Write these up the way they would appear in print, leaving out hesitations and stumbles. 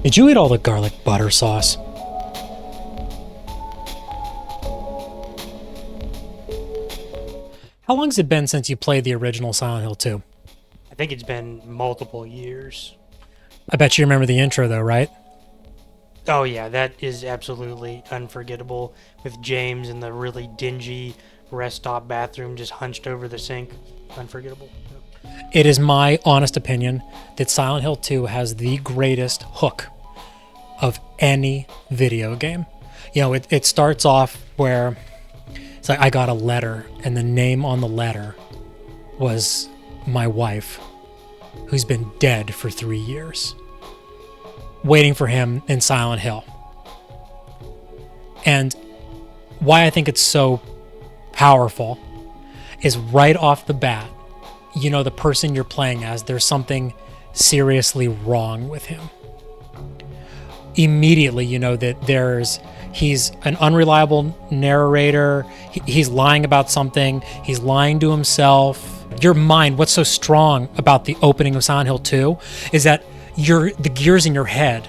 Did you eat all the garlic butter sauce? How long's it been since you played the original Silent Hill 2? I think it's been multiple years. I bet you remember the intro though, right? Oh yeah, that is absolutely unforgettable with James in the really dingy rest stop bathroom just hunched over the sink. Unforgettable. It is my honest opinion that Silent Hill 2 has the greatest hook of any video game. You know, it starts off where it's like I got a letter, and the name on the letter was my wife, who's been dead for 3 years, waiting for him in Silent Hill. And why I think it's so powerful is right off the bat, you know, the person you're playing as, there's something seriously wrong with him. Immediately, you know that he's an unreliable narrator. He's lying about something. He's lying to himself. Your mind, what's so strong about the opening of Silent Hill 2 is that the gears in your head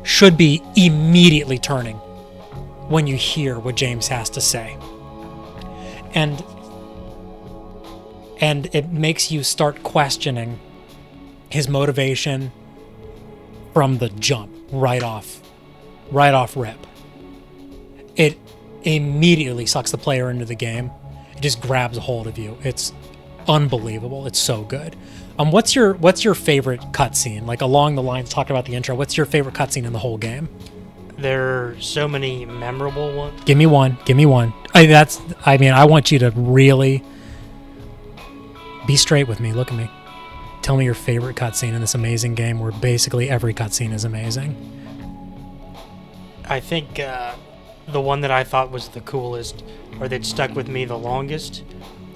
should be immediately turning when you hear what James has to say. And it makes you start questioning his motivation from the jump, right off rip. It immediately sucks the player into the game. It just grabs a hold of you. It's unbelievable. It's so good. What's your favorite cutscene? Like along the lines talking about the intro, what's your favorite cutscene in the whole game? There are so many memorable ones. Give me one. I want you to really be straight with me. Look at me. Tell me your favorite cutscene in this amazing game where basically every cutscene is amazing. I think the one that I thought was the coolest, or that stuck with me the longest,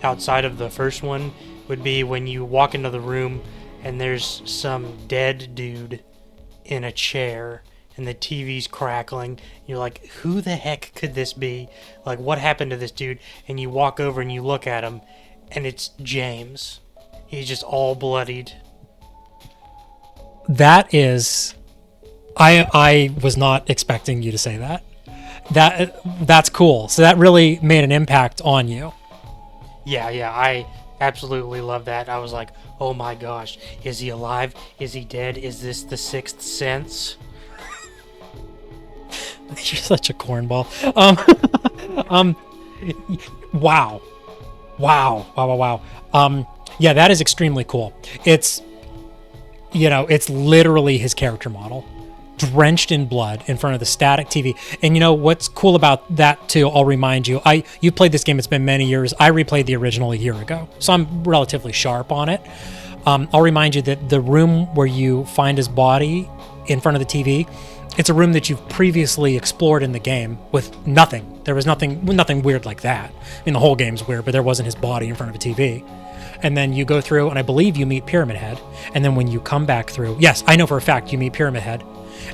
outside of the first one, would be when you walk into the room and there's some dead dude in a chair and the TV's crackling. You're like, who the heck could this be? Like, what happened to this dude? And you walk over and you look at him, and it's James. He's just all bloodied. That is... I was not expecting you to say that. That's cool. So that really made an impact on you. Yeah, I absolutely love that. I was like, oh my gosh, is he alive? Is he dead? Is this the Sixth Sense? You're such a cornball. Wow. Yeah, that is extremely cool. It's literally his character model, drenched in blood in front of the static TV. And you know what's cool about that too? I'll remind you. You played this game. It's been many years. I replayed the original a year ago, so I'm relatively sharp on it. I'll remind you that the room where you find his body in front of the TV, it's a room that you've previously explored in the game with nothing. There was nothing weird like that. I mean, the whole game's weird, but there wasn't his body in front of a TV. And then you go through, and I believe you meet Pyramid Head. And then when you come back through, yes, I know for a fact you meet Pyramid Head.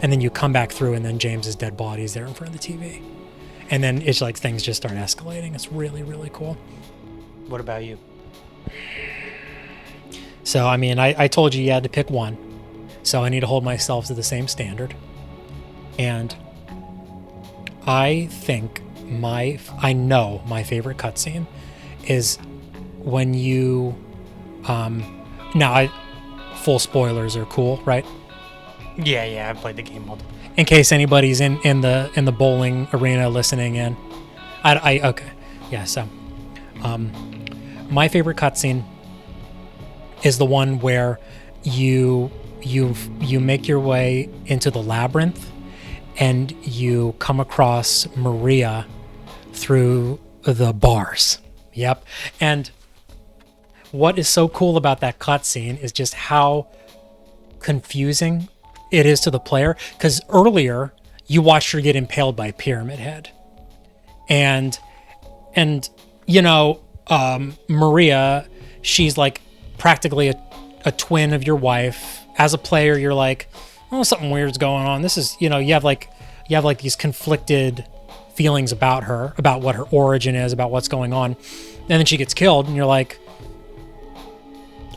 And then you come back through, and then James's dead body is there in front of the TV. And then it's like things just start escalating. It's really, really cool. What about you? So, I mean, I told you had to pick one. So I need to hold myself to the same standard. And I think I know my favorite cutscene is when you, full spoilers are cool, right? Yeah, I've played the game multiple. In case anybody's in the bowling arena listening in, okay, yeah. So, my favorite cutscene is the one where you make your way into the labyrinth, and you come across Maria through the bars. Yep. And what is so cool about that cutscene is just how confusing it is to the player. Because earlier, you watched her get impaled by Pyramid Head. And Maria, she's like practically a twin of your wife. As a player, you're like, oh, something weird's going on. This is, you have like these conflicted feelings about her, about what her origin is, about what's going on. And then she gets killed, and you're like,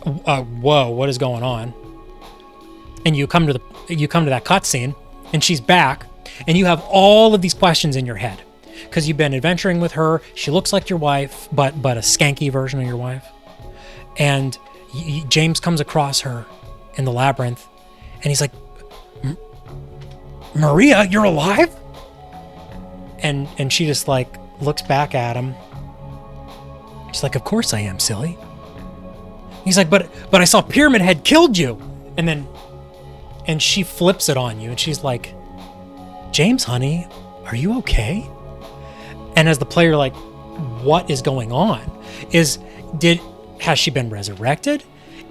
whoa, what is going on? and you come to that cutscene, and she's back, and you have all of these questions in your head because you've been adventuring with her. She looks like your wife, but a skanky version of your wife. And James comes across her in the labyrinth, and he's like, Maria, you're alive? And she just like looks back at him. She's like, of course I am, silly. He's like, but I saw Pyramid Head killed you. And she flips it on you, and she's like, James, honey, are you okay? And as the player, like, what is going on? Has she been resurrected?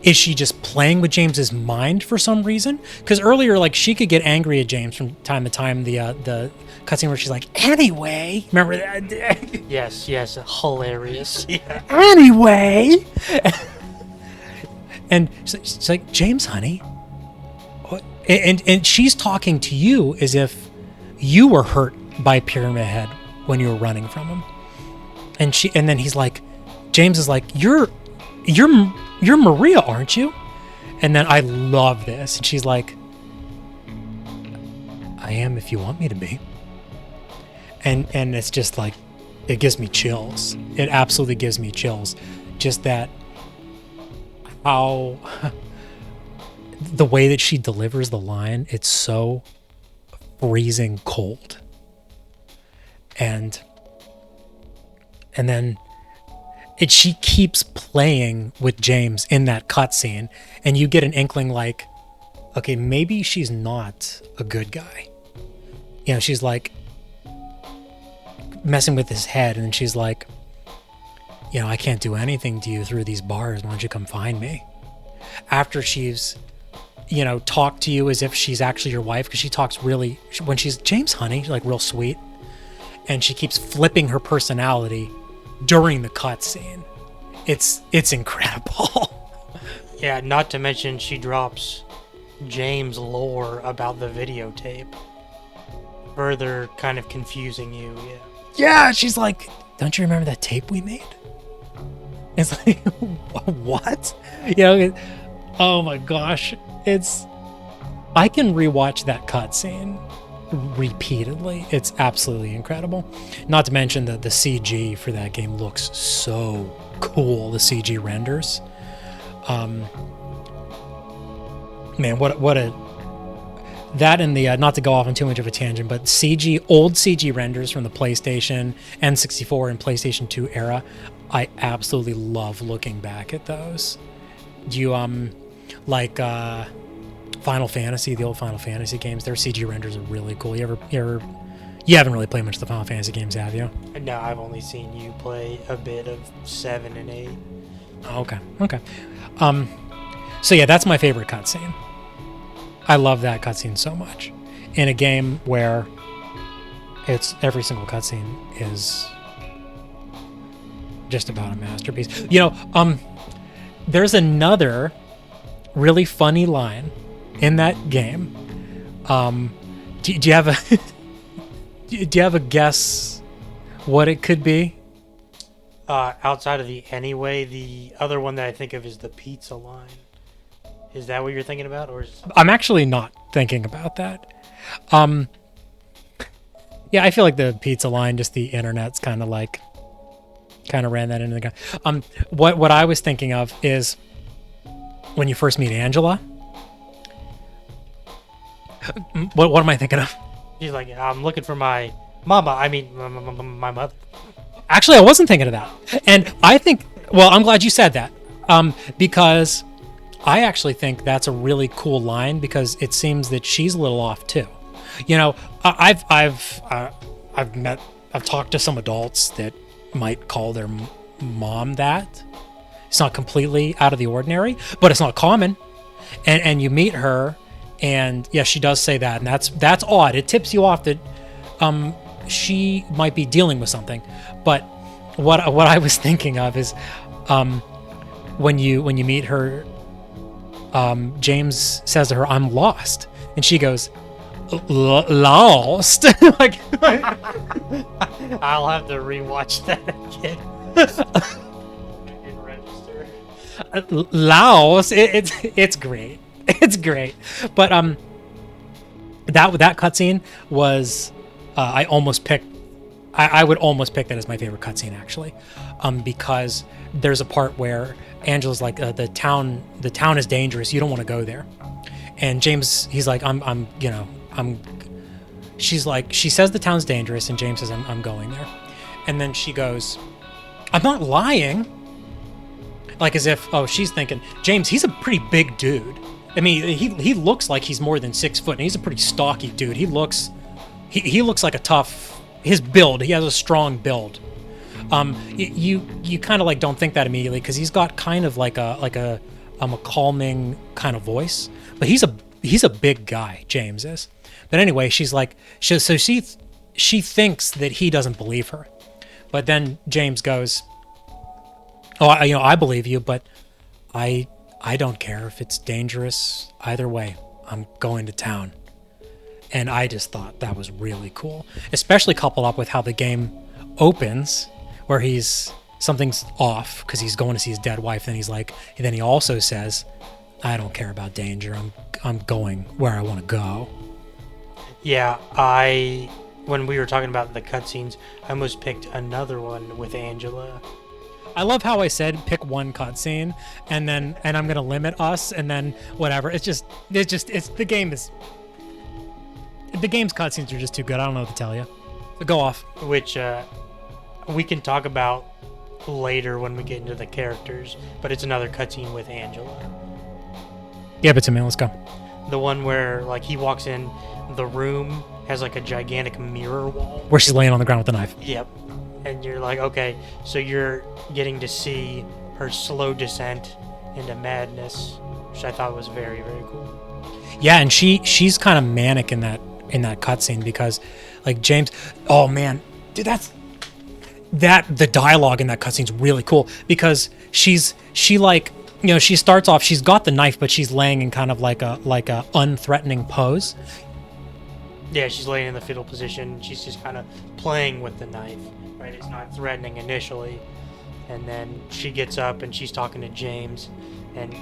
Is she just playing with James's mind for some reason? Because earlier, like, she could get angry at James from time to time. The cutscene where she's like, anyway, remember that? Yes, hilarious. Yeah. Anyway, and she's like, James, honey, what? And she's talking to you as if you were hurt by Pyramid Head when you were running from him. And then he's like, James is like, you're Maria, aren't you? And then I love this. And she's like, I am if you want me to be. And it's just like, it gives me chills. It absolutely gives me chills. Just that, how, the way that she delivers the line, it's so freezing cold. And then she keeps playing with James in that cutscene, and you get an inkling like, okay, maybe she's not a good guy. You know, she's like messing with his head, and she's like, you know, I can't do anything to you through these bars. Why don't you come find me? After she's, you know, talked to you as if she's actually your wife, because she talks really, when she's James, honey, like real sweet, and she keeps flipping her personality during the cutscene. It's incredible. Yeah, not to mention she drops James' lore about the videotape, further kind of confusing you. Yeah, she's like, don't you remember that tape we made? It's like, what? You know, oh my gosh, I can rewatch that cutscene repeatedly. It's absolutely incredible. Not to mention that the CG for that game looks so cool. The CG renders, man, what a that and the not to go off on too much of a tangent, but old CG renders from the PlayStation N64 and PlayStation 2 era, I absolutely love looking back at those. Do you like Final Fantasy, the old Final Fantasy games, their CG renders are really cool. You haven't really played much of the Final Fantasy games, have you? No, I've only seen you play a bit of 7 and 8. Okay. So yeah, that's my favorite cutscene. I love that cutscene so much. In a game where every single cutscene is just about a masterpiece. You know, there's another really funny line in that game. Do you have a do you have a guess what it could be? Outside of the anyway, the other one that I think of is the pizza line. Is that what you're thinking about, or I'm actually not thinking about that. Yeah, I feel like the pizza line, just the internet's kind of ran that into the guy. What I was thinking of is when you first meet Angela. What am I thinking of? She's like, I'm looking for my mama. I mean, my mother. Actually, I wasn't thinking of that. And I think, well, I'm glad you said that. Because I actually think that's a really cool line, because it seems that she's a little off too. You know, I've talked to some adults that might call their mom that. It's not completely out of the ordinary, but it's not common. And you meet her, and yeah, she does say that, and that's odd. It tips you off that she might be dealing with something. But what I was thinking of is when you meet her, James says to her, "I'm lost," and she goes, "Lost?" Like, I'll have to rewatch that again. And register. Lost. It's great. It's great. But that cutscene was I almost picked. I would almost pick that as my favorite cutscene actually, because there's a part where Angela's like, the town is dangerous. You don't want to go there. And James, he's like, she's like, she says the town's dangerous, and James says, I'm going there. And then she goes, I'm not lying. Like as if, oh, she's thinking, James, he's a pretty big dude. I mean, he looks like he's more than 6 foot, and he's a pretty stocky dude. He looks like a tough, his build, he has a strong build. You kind of like don't think that immediately because he's got kind of like a calming kind of voice, but he's a big guy, James is. But anyway, she's like, she thinks that he doesn't believe her, but then James goes, oh, I believe you, but I don't care if it's dangerous either way. I'm going to town. And I just thought that was really cool, especially coupled up with how the game opens, where something's off because he's going to see his dead wife. And then he also says, I don't care about danger. I'm going where I want to go. Yeah, when we were talking about the cutscenes, I almost picked another one with Angela. I love how I said pick one cutscene and I'm gonna limit us and then whatever. The game's cutscenes are just too good. I don't know what to tell you. So go off. Which we can talk about later when we get into the characters, but it's another cutscene with Angela. Give it to me. Let's go. The one where like he walks in, the room has like a gigantic mirror wall. Where she's laying on the ground with the knife. Yep. And you're like, okay, so you're getting to see her slow descent into madness, which I thought was very, very cool. Yeah, and she's kind of manic in that cutscene because, like James, oh man, dude, the dialogue in that cutscene's really cool because she starts off, she's got the knife, but she's laying in kind of like a unthreatening pose. Yeah, she's laying in the fetal position. She's just kind of playing with the knife, right? It's not threatening initially. And then she gets up and she's talking to James. And,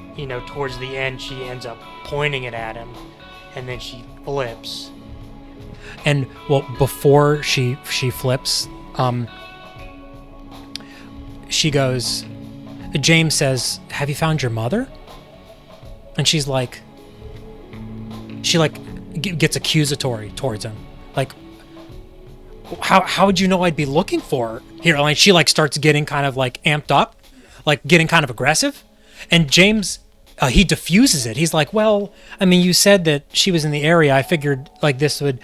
towards the end, she ends up pointing it at him. And then she flips. And, well, before she flips, she goes, James says, have you found your mother? And she gets accusatory towards him. Like, how would you know I'd be looking for her here? Like, she starts getting kind of amped up, getting kind of aggressive. And James, he diffuses it. He's like, well, I mean, you said that she was in the area. I figured this would,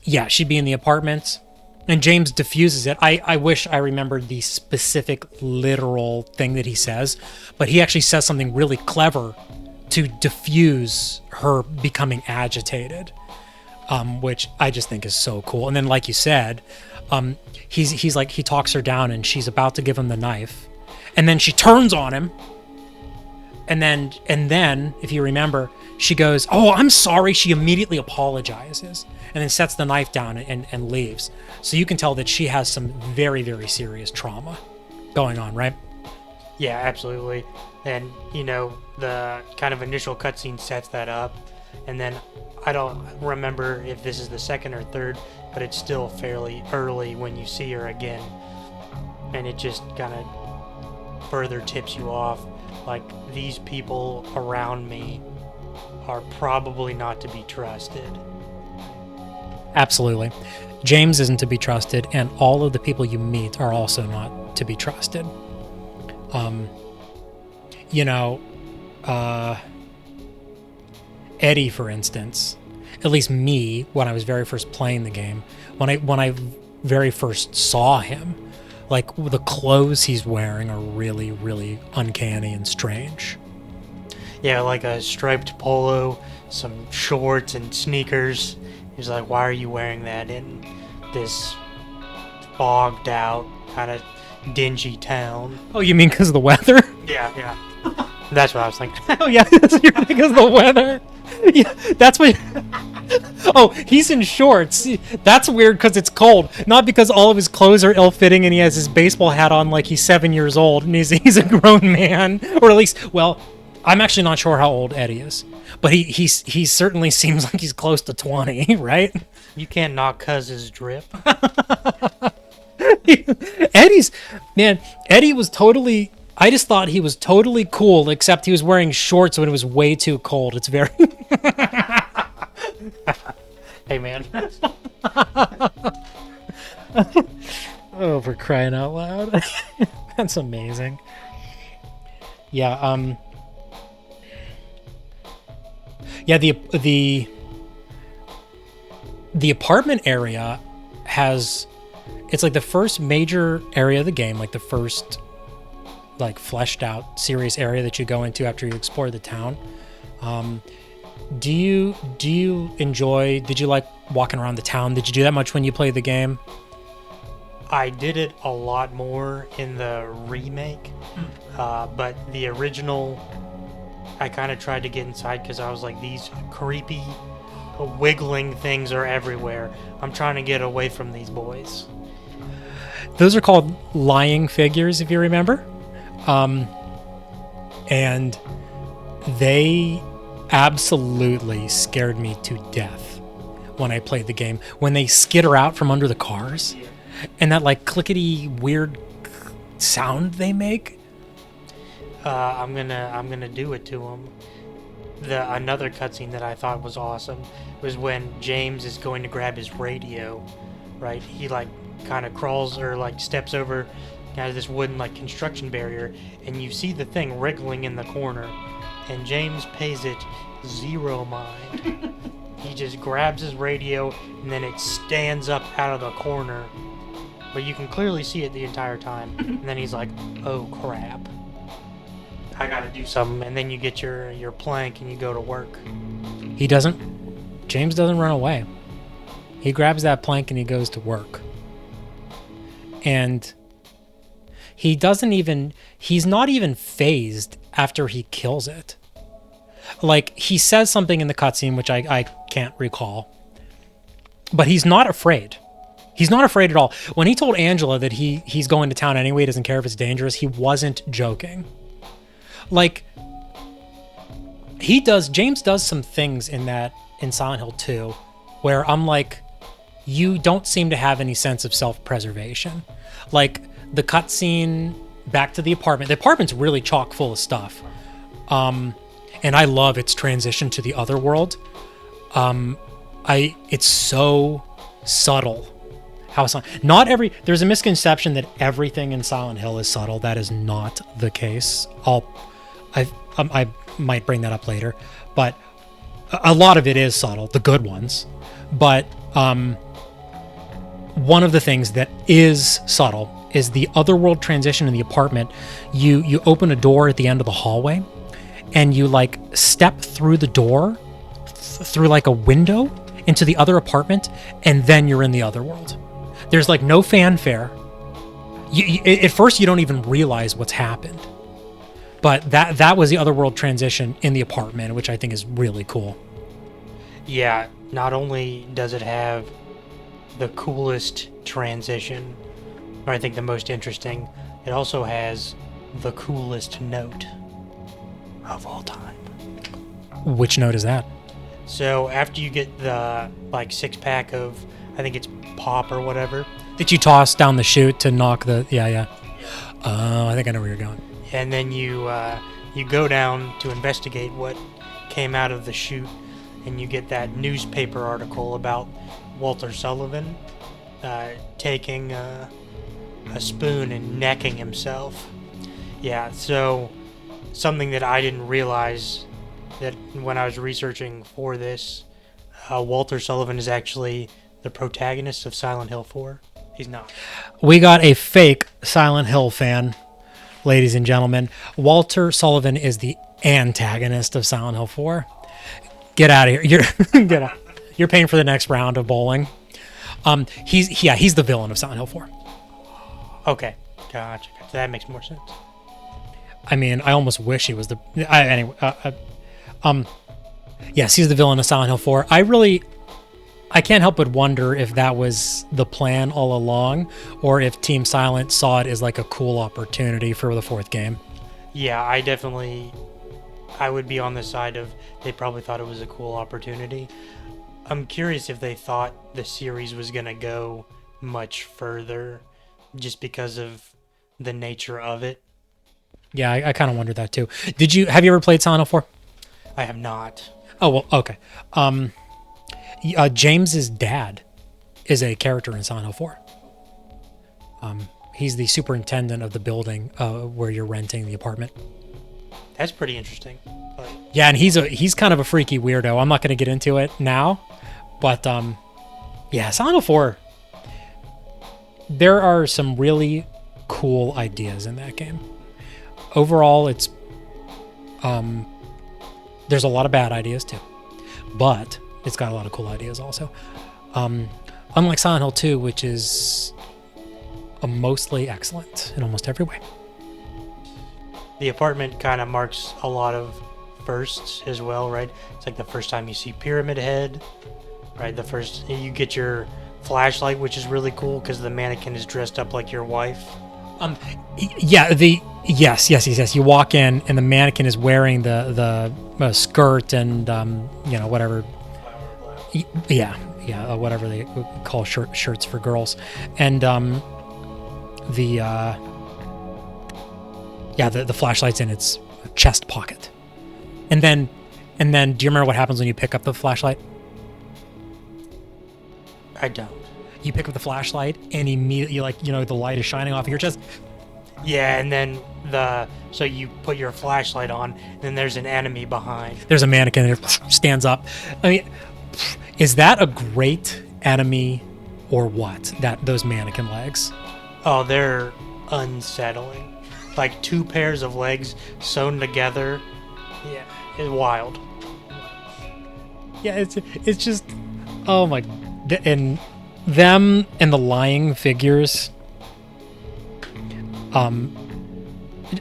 yeah, she'd be in the apartments. And James diffuses it. I wish I remembered the specific literal thing that he says, but he actually says something really clever to diffuse her becoming agitated, which I just think is so cool. And then, like you said, he talks her down, and she's about to give him the knife, and then she turns on him, and then if you remember, she goes, "Oh, I'm sorry." She immediately apologizes, and then sets the knife down and leaves. So you can tell that she has some very, very serious trauma going on, right? Yeah, absolutely. And, the kind of initial cutscene sets that up. And then I don't remember if this is the second or third, but it's still fairly early when you see her again. And it just kind of further tips you off. Like, these people around me are probably not to be trusted. Absolutely. James isn't to be trusted, and all of the people you meet are also not to be trusted. Eddie, for instance, at least me, when I was very first playing the game, when I very first saw him, the clothes he's wearing are really, really uncanny and strange. Yeah, like a striped polo, some shorts and sneakers. He's like, why are you wearing that in this fogged out, kind of dingy town? Oh, you mean because of the weather? Yeah. That's what I was thinking. Oh, yeah, you're thinking of the weather. Yeah, that's what... Oh, he's in shorts. That's weird because it's cold. Not because all of his clothes are ill-fitting and he has his baseball hat on like he's 7 years old and he's a grown man. Or at least, well, I'm actually not sure how old Eddie is, but he certainly seems like he's close to 20, right? You can't knock Cuz's drip. Eddie was totally. I just thought he was totally cool, except he was wearing shorts when it was way too cold. It's very. Hey, man. Oh, for crying out loud. That's amazing. Yeah, yeah, the apartment area has, it's like the first major area of the game, like the first like fleshed out serious area that you go into after you explore the town. Do you enjoy, did you like walking around the town? Did you do that much when you played the game? I did it a lot more in the remake, but the original, I kind of tried to get inside because I was like, these creepy wiggling things are everywhere. I'm trying to get away from these boys. Those are called lying figures, if you remember. And they absolutely scared me to death when I played the game. When they skitter out from under the cars, and that like clickety weird sound they make. I'm gonna do it to them. Another cutscene that I thought was awesome was when James is going to grab his radio, right? He like kind of crawls or like steps over kind of this wooden like construction barrier, and you see the thing wriggling in the corner, and James pays it zero mind. He just grabs his radio, and then it stands up out of the corner, but you can clearly see it the entire time. And then he's like, "Oh crap, I gotta do something." And then you get your plank and you go to work. James doesn't run away. He grabs that plank and he goes to work. And he's not even phased after he kills it. Like, he says something in the cutscene, which I can't recall, but he's not afraid. He's not afraid at all. When he told Angela that he's going to town anyway, he doesn't care if it's dangerous, he wasn't joking. Like, James does some things in Silent Hill 2 where I'm like, you don't seem to have any sense of self-preservation. Like, the cutscene back to the apartment. The apartment's really chock full of stuff. And I love its transition to the otherworld. It's so subtle. There's a misconception that everything in Silent Hill is subtle. That is not the case. I might bring that up later, but a lot of it is subtle, the good ones. But one of the things that is subtle is the otherworld transition in the apartment. You open a door at the end of the hallway, and you like step through the door, through like a window into the other apartment, and then you're in the otherworld. There's like no fanfare. At first, you don't even realize what's happened. But that was the otherworld transition in the apartment, which I think is really cool. Yeah, not only does it have the coolest transition, or I think the most interesting, it also has the coolest note of all time. Which note is that? So after you get the like 6-pack of, I think it's pop or whatever, that you toss down the chute to knock the yeah. I think I know where you're going. And then you go down to investigate what came out of the chute, and you get that newspaper article about Walter Sullivan taking a spoon and necking himself. Yeah, so something that I didn't realize that when I was researching for this, Walter Sullivan is actually the protagonist of Silent Hill 4. He's not. We got a fake Silent Hill fan, ladies and gentlemen. Walter Sullivan is the antagonist of Silent Hill 4. Get out of here. You're paying for the next round of bowling. He's the villain of Silent Hill 4. Okay, gotcha. That makes more sense. I mean, I almost wish he was the... anyway, yes, he's the villain of Silent Hill 4. I can't help but wonder if that was the plan all along, or if Team Silent saw it as like a cool opportunity for the fourth game. Yeah, I definitely I would be on the side of they probably thought it was a cool opportunity. I'm curious if they thought the series was going to go much further just because of the nature of it. Yeah, I kind of wondered that too. Have you ever played Silent Hill 4? I have not. Oh, well, okay. James's dad is a character in Silent Hill 4. He's the superintendent of the building where you're renting the apartment. That's pretty interesting. But Yeah, and he's kind of a freaky weirdo. I'm not going to get into it now, but yeah, Silent Hill 4. There are some really cool ideas in that game. Overall, it's there's a lot of bad ideas too, but it's got a lot of cool ideas also. Unlike Silent Hill 2, which is mostly excellent in almost every way. the apartment kind of marks a lot of firsts as well, right? It's like the first time you see Pyramid Head, right? The first you get your flashlight, which is really cool because the mannequin is dressed up like your wife. Yes. You walk in and the mannequin is wearing the skirt and whatever. Whatever they call shirts for girls, and the flashlight's in its chest pocket, and then do you remember what happens when you pick up the flashlight? I don't. You pick up the flashlight and immediately, the light is shining off of your chest. Yeah, and then so you put your flashlight on, and then there's an enemy behind. There's a mannequin that stands up. I mean, is that a great enemy or what? Those mannequin legs? Oh, they're unsettling. Like two pairs of legs sewn together. Yeah, it's wild. Yeah, it's just, oh my, and them and the lying figures.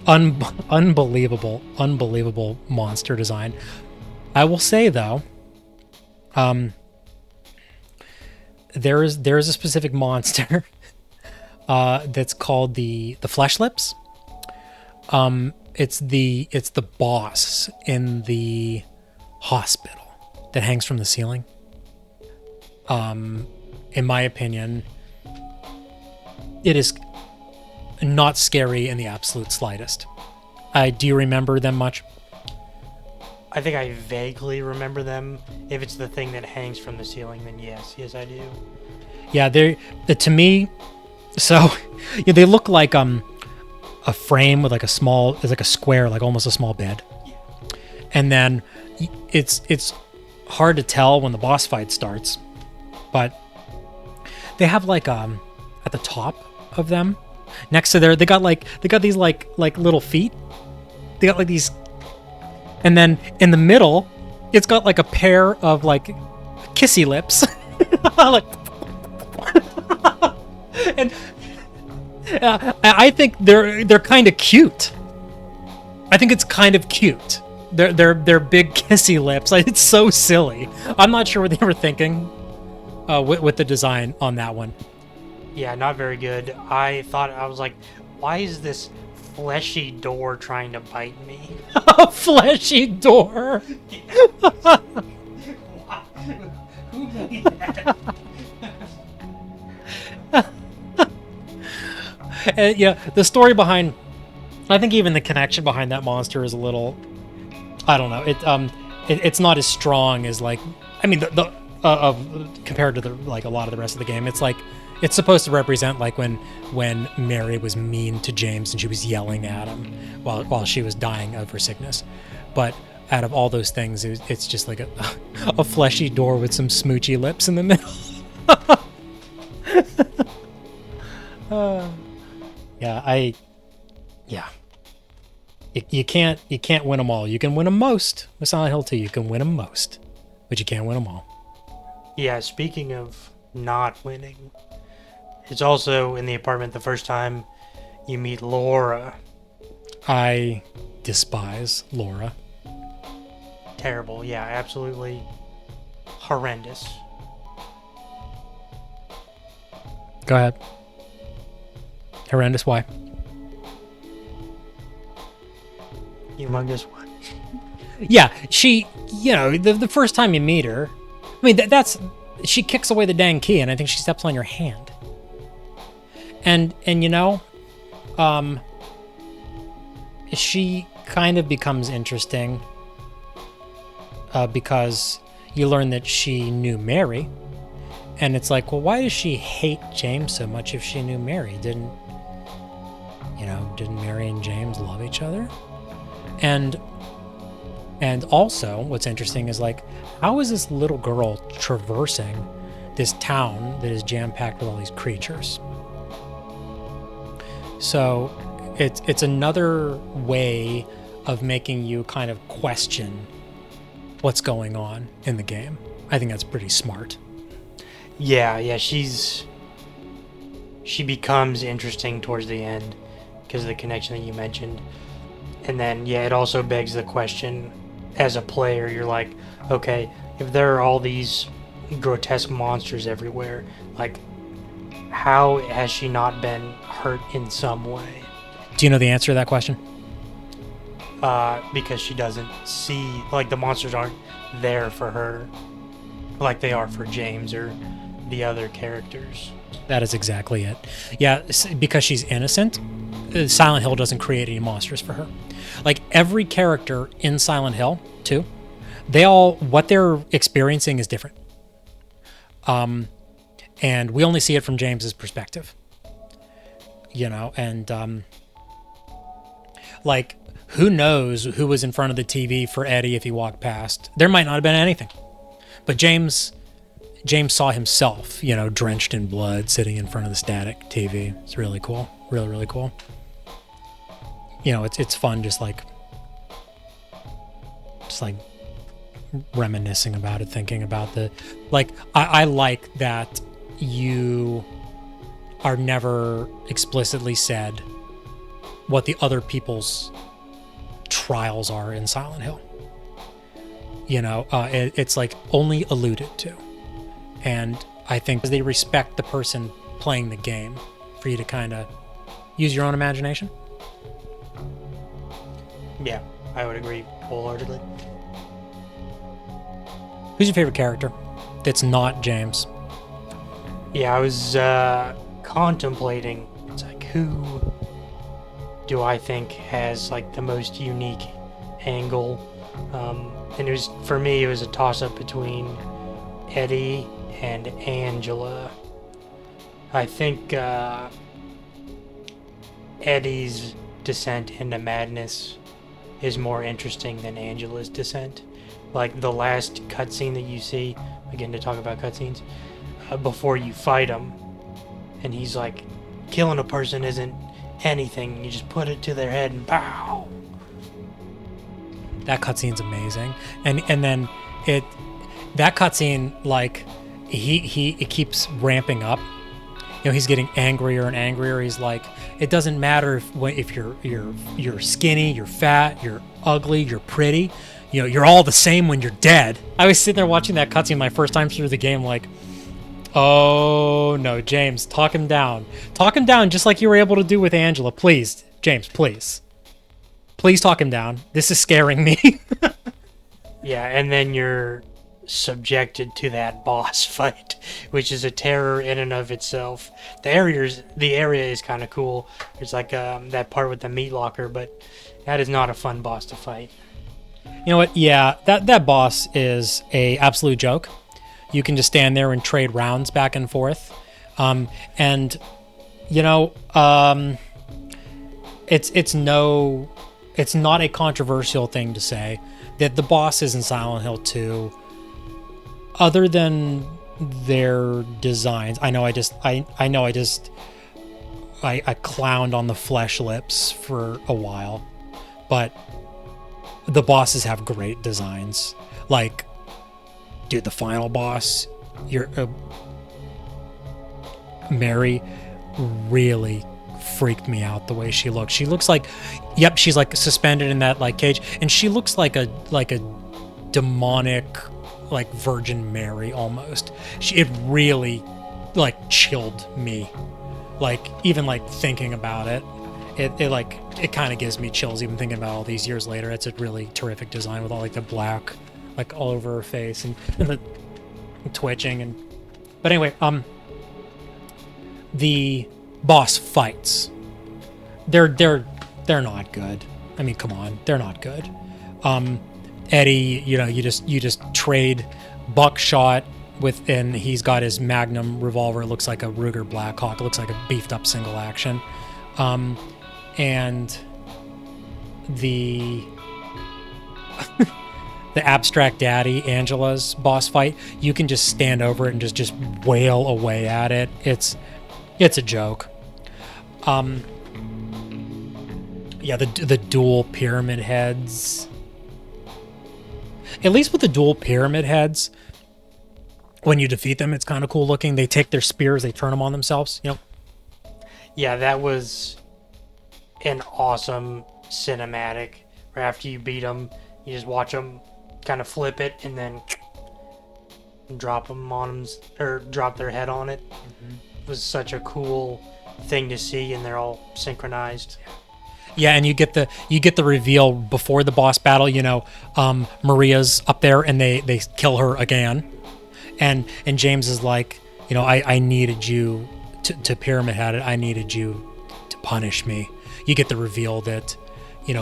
Unbelievable monster design. I will say though, there is a specific monster that's called the flesh lips. It's the boss in the hospital that hangs from the ceiling. In my opinion, it is not scary in the absolute slightest. Do you remember them much? I think I vaguely remember them. If it's the thing that hangs from the ceiling, then yes, I do. Yeah, to me, so yeah, they look like a frame with it's like a square, like almost a small bed. And then it's hard to tell when the boss fight starts, but they have at the top of them, next to they got these like little feet. They got these, and then in the middle, it's got a pair of kissy lips, and I think they're kind of cute. I think it's kind of cute. They're big kissy lips. It's so silly. I'm not sure what they were thinking with the design on that one. Yeah, not very good. I was like, why is this fleshy door trying to bite me? A fleshy door. Who made that? The story behind, I think even the connection behind that monster is a little, I don't know. It's not as strong as the compared to a lot of the rest of the game. It's supposed to represent when Mary was mean to James and she was yelling at him while she was dying of her sickness. But out of all those things, it's just like a fleshy door with some smoochy lips in the middle. You can't win them all. You can win them most with Silent Hill 2. You can win them most, but you can't win them all. Yeah, speaking of not winning, it's also in the apartment the first time you meet Laura. I despise Laura. Terrible. Yeah, absolutely horrendous. Go ahead. Horrendous, why? Humongous one. Yeah, she, the first time you meet her, I mean, she kicks away the dang key, and I think she steps on your hand. And she kind of becomes interesting because you learn that she knew Mary, and it's like, well, why does she hate James so much if she knew Mary? Didn't Mary and James love each other? And also, what's interesting is, like, how is this little girl traversing this town that is jam-packed with all these creatures? So it's another way of making you kind of question what's going on in the game. I think that's pretty smart. Yeah, she becomes interesting towards the end because of the connection that you mentioned. And then, it also begs the question, as a player, you're like, okay, if there are all these grotesque monsters everywhere, like, how has she not been hurt in some way? Do you know the answer to that question? Because she doesn't see, like, the monsters aren't there for her like they are for James or the other characters. That is exactly it. Yeah, because she's innocent, Silent Hill doesn't create any monsters for her. Like, every character in Silent Hill 2, what they're experiencing is different. And we only see it from James's perspective. Like, who knows who was in front of the TV for Eddie if he walked past? There might not have been anything. But James saw himself, drenched in blood, sitting in front of the static TV. It's really cool. Really, really cool. It's fun just like reminiscing about it, thinking about I like that you are never explicitly said what the other people's trials are in Silent Hill. It's like only alluded to. And I think they respect the person playing the game for you to kind of use your own imagination. Yeah, I would agree wholeheartedly. Who's your favorite character that's not James? Yeah, I was contemplating, it's like, who do I think has, like, the most unique angle? And for me, it was a toss-up between Eddie and Angela. I think Eddie's descent into madness is more interesting than Angela's descent. Like, the last cutscene that you see, again, to talk about cutscenes, before you fight him, and he's like, killing a person isn't anything, you just put it to their head and pow. That cutscene's amazing. And then that cutscene, like, it keeps ramping up. He's getting angrier and angrier. He's like, it doesn't matter if you're skinny, you're fat, you're ugly, you're pretty. You're all the same when you're dead. I was sitting there watching that cutscene my first time through the game, like, oh no, James, talk him down. Talk him down just like you were able to do with Angela. Please, James, please. Please talk him down. This is scaring me. Yeah, and then you're subjected to that boss fight, which is a terror in and of itself. The area is kind of cool. There's like that part with the meat locker, but that is not a fun boss to fight. You know what? Yeah, that boss is a absolute joke. You can just stand there and trade rounds back and forth, and it's not a controversial thing to say that the bosses in Silent Hill 2, other than their designs, I clowned on the flesh lips for a while, but the bosses have great designs. Like, dude, the final boss, Mary really freaked me out the way she looks. She looks like, yep, she's like suspended in that like cage, and she looks like a demonic, like Virgin Mary almost. It really like chilled me, like even like thinking about it. it kind of gives me chills even thinking about all these years later. It's a really terrific design with all like the black, like all over her face and the twitching and. But anyway, the boss fights. They're not good. I mean, come on, they're not good. Eddie, you just trade buckshot with, and he's got his Magnum revolver. It looks like a Ruger Blackhawk. It looks like a beefed up single action. And the the abstract daddy Angela's boss fight, you can just stand over it and just wail away at it. It's a joke. Yeah, the dual pyramid heads. At least with the dual pyramid heads, when you defeat them, it's kind of cool looking. They take their spears, they turn them on themselves. Yeah, that was an awesome cinematic. Where after you beat them, you just watch them kind of flip it and then drop them on them, or drop their head on it. Mm-hmm. It was such a cool thing to see, and they're all synchronized. Yeah, and you get the reveal before the boss battle. Maria's up there, and they kill her again, and James is like, I needed you to Pyramid Head. I needed you to punish me. You get the reveal that,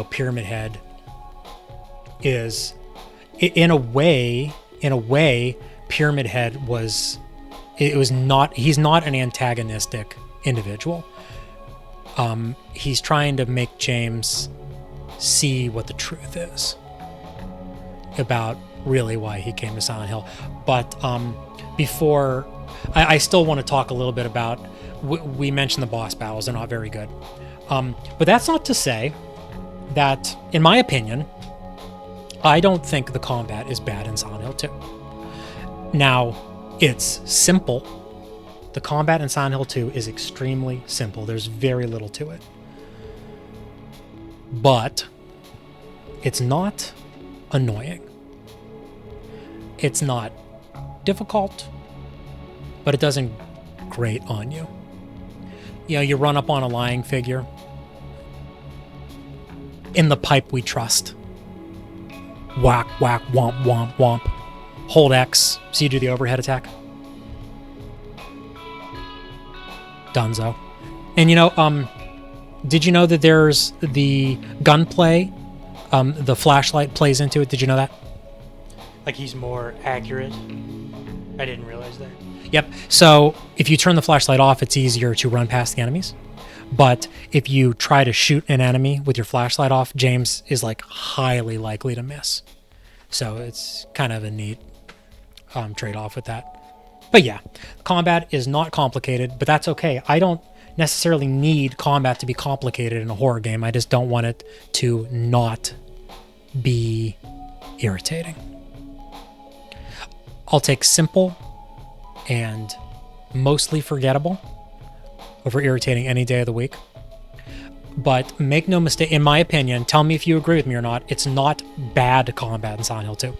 Pyramid Head is, in a way, Pyramid Head was. He's not an antagonistic individual. He's trying to make James see what the truth is about really why he came to Silent Hill. But before, I still want to talk a little bit about, we mentioned the boss battles. They're not very good. But that's not to say that, in my opinion, I don't think the combat is bad in Silent Hill 2. Now, it's simple. The combat in Silent Hill 2 is extremely simple. There's very little to it. But it's not annoying. It's not difficult, but it doesn't grate on you. You run up on a lying figure. In the pipe we trust. Whack, whack, womp, womp, womp. Hold X so you do the overhead attack. Dunzo. And did you know that there's the gunplay, the flashlight plays into it? Did you know that? Like he's more accurate? I didn't realize that. Yep. So if you turn the flashlight off, it's easier to run past the enemies. But if you try to shoot an enemy with your flashlight off, James is like highly likely to miss. So it's kind of a neat trade-off with that. But yeah, combat is not complicated, but that's okay. I don't necessarily need combat to be complicated in a horror game. I just don't want it to not be irritating. I'll take simple and mostly forgettable over irritating any day of the week. But make no mistake, in my opinion, tell me if you agree with me or not, it's not bad combat in Silent Hill 2.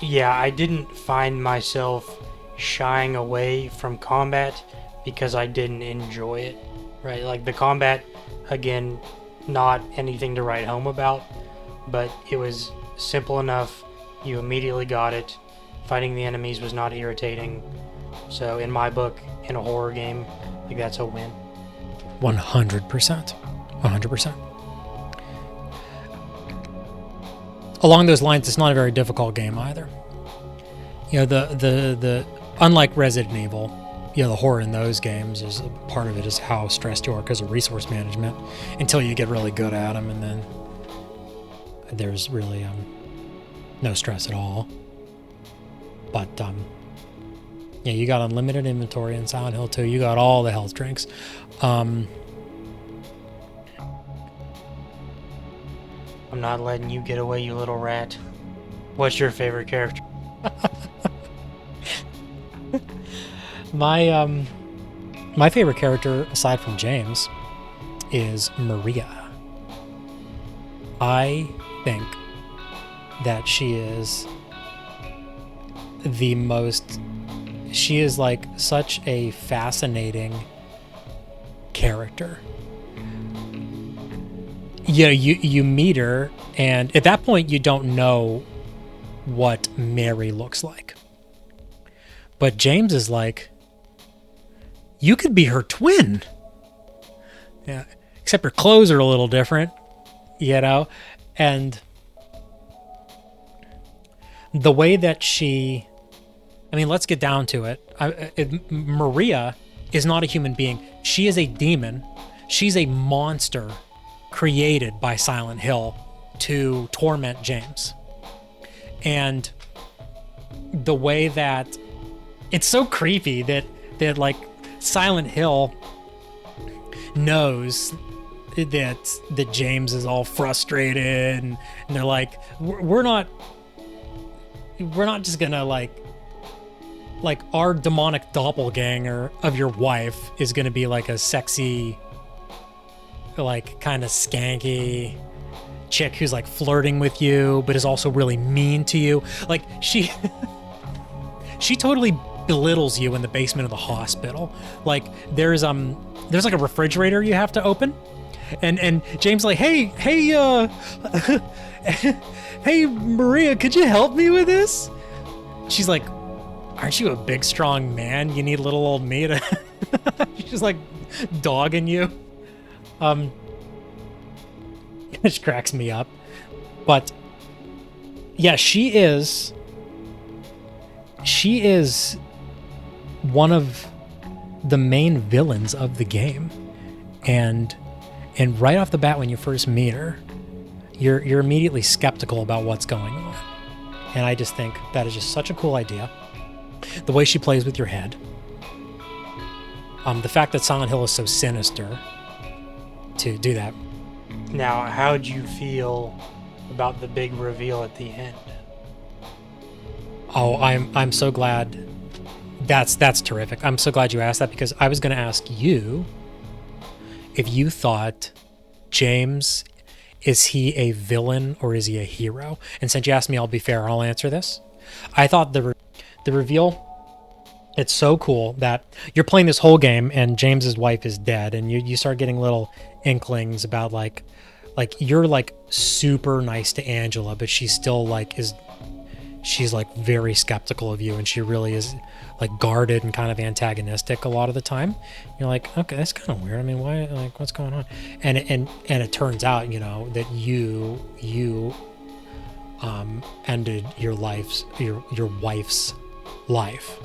Yeah, I didn't find myself shying away from combat because I didn't enjoy it, right? Like the combat, again, not anything to write home about, but it was simple enough. You immediately got it. Fighting the enemies was not irritating. So in my book, in a horror game, like that's a win. 100%. 100%. Along those lines, it's not a very difficult game either. The unlike Resident Evil, the horror in those games is part of it is how stressed you are because of resource management until you get really good at them, and then there's really no stress at all. But you got unlimited inventory in Silent Hill 2. You got all the health drinks. I'm not letting you get away, you little rat. What's your favorite character? My favorite character, aside from James, is Maria. I think that she is like such a fascinating character. Yeah, you meet her, and at that point you don't know what Mary looks like. But James is like, you could be her twin. Yeah, except her clothes are a little different, you know? And the way that let's get down to it. Maria is not a human being. She is a demon. She's a monster created by Silent Hill to torment James. And the way that it's so creepy that like Silent Hill knows that James is all frustrated, and they're like, we're not just gonna like our demonic doppelganger of your wife is gonna be like a sexy, like kind of skanky chick who's like flirting with you but is also really mean to you. Like she totally belittles you in the basement of the hospital. Like there's like a refrigerator you have to open, and James like, hey hey Maria, could you help me with this? She's like, aren't you a big strong man? You need little old me to she's like dogging you. Which cracks me up. But yeah, she is one of the main villains of the game. And right off the bat when you first meet her, you're immediately skeptical about what's going on. And I just think that is just such a cool idea. The way she plays with your head. The fact that Silent Hill is so sinister to do that. Now, how'd you feel about the big reveal at the end? Oh, I'm so glad. That's terrific. I'm so glad you asked that, because I was going to ask you if you thought James, is he a villain or is he a hero? And since you asked me, I'll be fair, I'll answer this. I thought the reveal, it's so cool that you're playing this whole game and James's wife is dead, and you start getting little inklings about like you're like super nice to Angela, but she's still like she's like very skeptical of you, and she really is like guarded and kind of antagonistic a lot of the time. You're like, okay, that's kind of weird. I mean, why? Like, what's going on? And it turns out, that you ended your wife's life,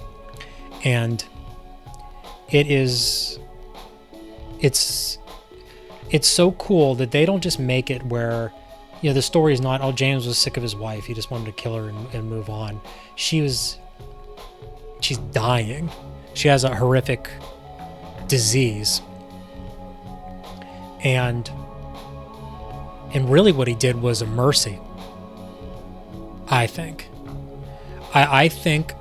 and it's so cool that they don't just make it where, the story is not, oh, James was sick of his wife, he just wanted to kill her and move on. She's dying. She has a horrific disease. And really what he did was a mercy, I think. I think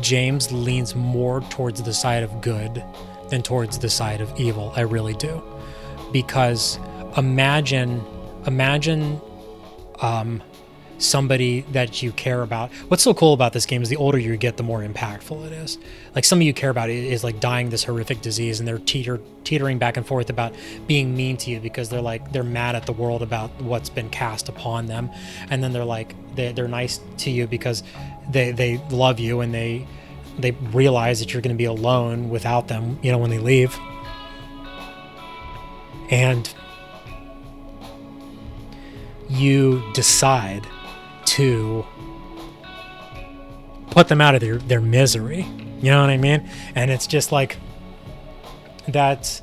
James leans more towards the side of good than towards the side of evil. I really do. Because imagine somebody that you care about. What's so cool about this game is the older you get, the more impactful it is. Like, somebody you care about is like dying this horrific disease, and they're teetering back and forth about being mean to you because they're mad at the world about what's been cast upon them. And then they're like, they're nice to you because they love you, and they realize that you're going to be alone without them, when they leave. And you decide to put them out of their misery. You know what I mean? And it's just like, that's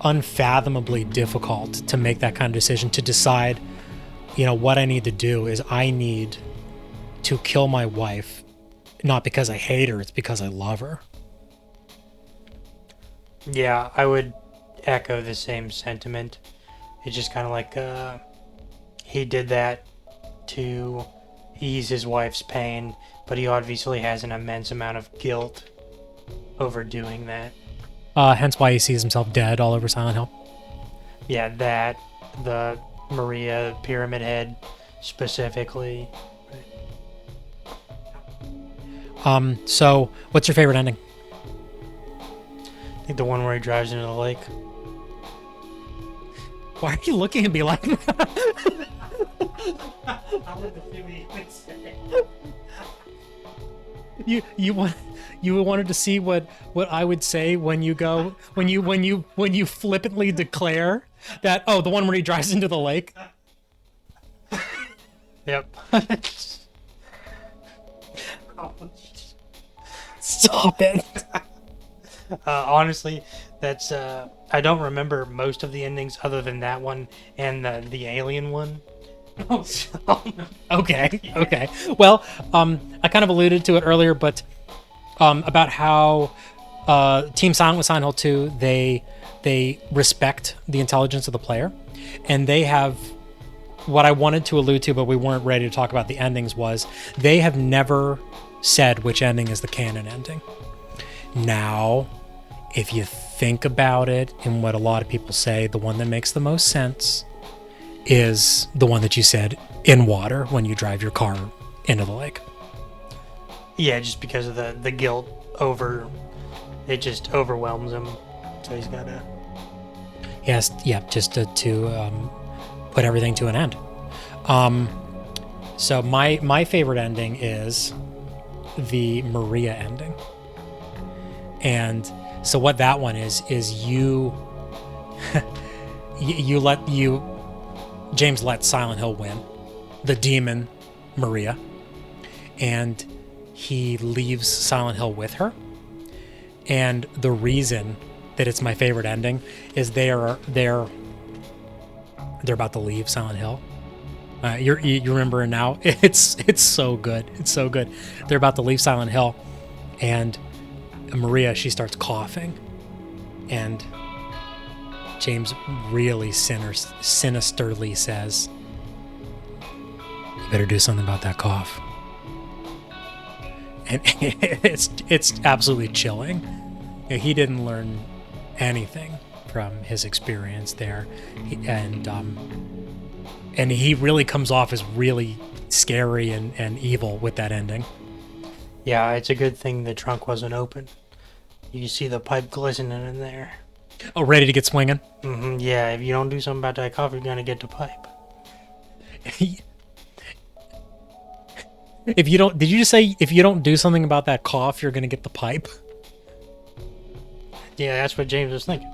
unfathomably difficult to make that kind of decision, to decide, what I need to do is I need to kill my wife, not because I hate her, it's because I love her. Yeah, I would echo the same sentiment. It's just kind of like he did that to ease his wife's pain, but he obviously has an immense amount of guilt over doing that. Hence why he sees himself dead all over Silent Hill. Yeah, that, the Maria Pyramid Head specifically. So what's your favorite ending? I think the one where he drives into the lake. Why are you looking at me like that? I wanted to see what you would say. You wanted to see what I would say when you go when you flippantly declare that, oh, the one where he drives into the lake. Yep. Stop it. Honestly, that's I don't remember most of the endings other than that one and the alien one. Okay. Well, I kind of alluded to it earlier, but about how Team Silent with Silent Hill 2, they respect the intelligence of the player, and they have what I wanted to allude to, but we weren't ready to talk about the endings, was they have never said which ending is the canon ending. Now, if you think about it, and what a lot of people say, the one that makes the most sense is the one that you said in water when you drive your car into the lake. Yeah, just because of the guilt over, it just overwhelms him, so he's gotta. Yes, yeah, just to put everything to an end. So my favorite ending is the Maria ending, and so what that one is you James let Silent Hill win, the demon Maria, and he leaves Silent Hill with her. And the reason that it's my favorite ending is they're about to leave Silent Hill. You remember now? It's so good. It's so good. They're about to leave Silent Hill, and Maria, she starts coughing, and James really sinisterly says, "You better do something about that cough." And it's absolutely chilling. You know, he didn't learn anything from his experience there, and he really comes off as really scary and evil with that ending. Yeah, it's a good thing the trunk wasn't open. You can see the pipe glistening in there. Oh, ready to get swinging? Yeah, if you don't do something about that cough, you're gonna get the pipe. If you don't, did you just say if you don't do something about that cough, you're gonna get the pipe? Yeah, that's what James was thinking.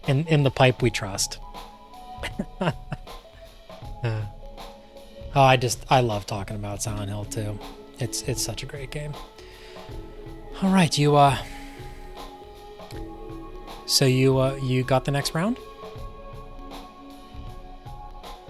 In the pipe we trust. I love talking about Silent Hill 2. It's such a great game. All right, so you got the next round?